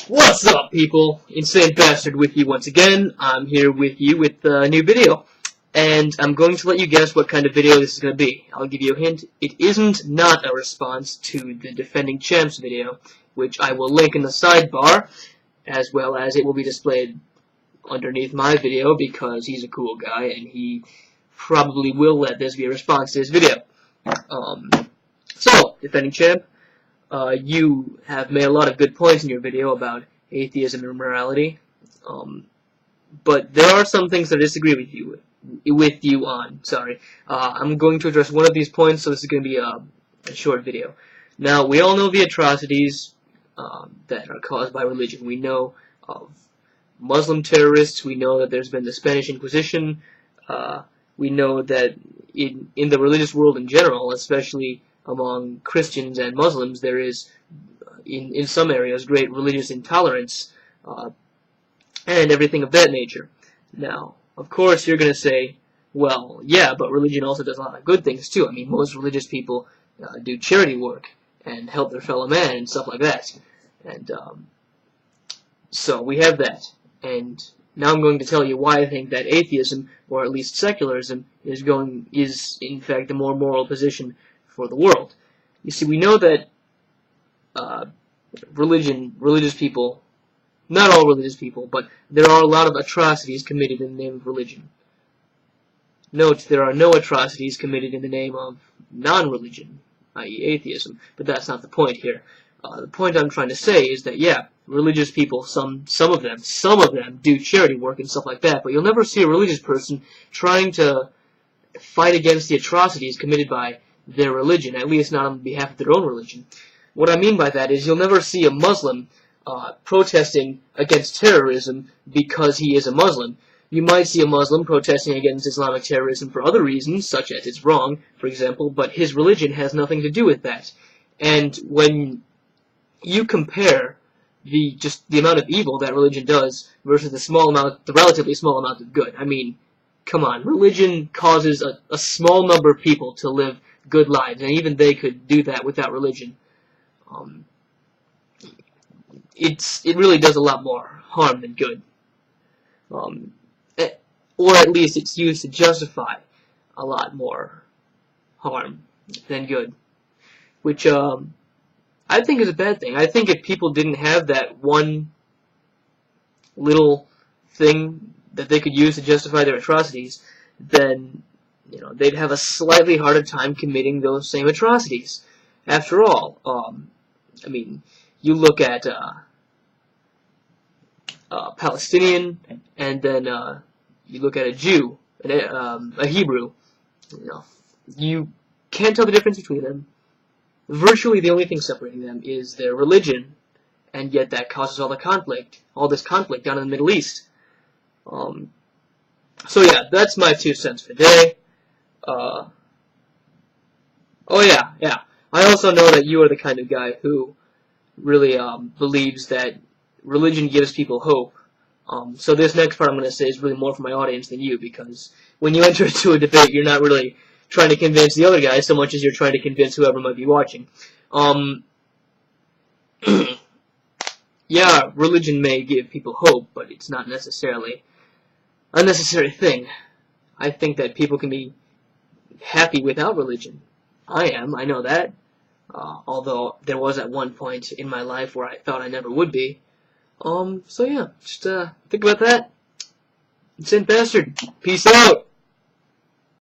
What's up, people? Insane Bastard with you once again. I'm here with you with a new video. And I'm going to let you guess what kind of video this is going to be. I'll give you a hint. It isn't not a response to the Defending Champs video, which I will link in the sidebar, as well as it will be displayed underneath my video because he's a cool guy and he probably will let this be a response to his video. So, Defending Champ, you have made a lot of good points in your video about atheism and morality, but there are some things that I disagree with you on. I'm going to address one of these points, so this is going to be a short video. Now, we all know the atrocities that are caused by religion. We know of Muslim terrorists. We know that there's been the Spanish Inquisition. We know that in the religious world in general, especially among Christians and Muslims, there is, in some areas, great religious intolerance, and everything of that nature. Now, of course, you're going to say, well, yeah, but religion also does a lot of good things, too. I mean, most religious people do charity work and help their fellow man and stuff like that. And so we have that. And now I'm going to tell you why I think that atheism, or at least secularism, is in fact the more moral position for the world. You see, we know that religious people, not all religious people, but there are a lot of atrocities committed in the name of religion. Note, there are no atrocities committed in the name of non-religion, i.e. atheism, but that's not the point here. The point I'm trying to say is that, yeah, religious people, some of them do charity work and stuff like that, but you'll never see a religious person trying to fight against the atrocities committed by their religion, at least not on behalf of their own religion. What I mean by that is you'll never see a Muslim protesting against terrorism because he is a Muslim. You might see a Muslim protesting against Islamic terrorism for other reasons, such as it's wrong, for example, but his religion has nothing to do with that. And when you compare the amount of evil that religion does versus the relatively small amount of good, I mean, come on, religion causes a small number of people to live good lives, and even they could do that without religion. It really does a lot more harm than good. Or at least it's used to justify a lot more harm than good. Which, I think is a bad thing. I think if people didn't have that one little thing that they could use to justify their atrocities, then, you know, they'd have a slightly harder time committing those same atrocities. After all, I mean, you look at Palestinian, and then you look at a Jew, a Hebrew. You know, you can't tell the difference between them. Virtually the only thing separating them is their religion, and yet that causes all this conflict down in the Middle East. So yeah, that's my 2 cents for today. Oh yeah. I also know that you are the kind of guy who really believes that religion gives people hope. So this next part I'm going to say is really more for my audience than you, because when you enter into a debate, you're not really trying to convince the other guy so much as you're trying to convince whoever might be watching. Yeah, religion may give people hope, but it's not necessarily a necessary thing. I think that people can be happy without religion. I know that. Although there was at one point in my life where I thought I never would be. So yeah, just think about that. Insane Bastard. Peace out.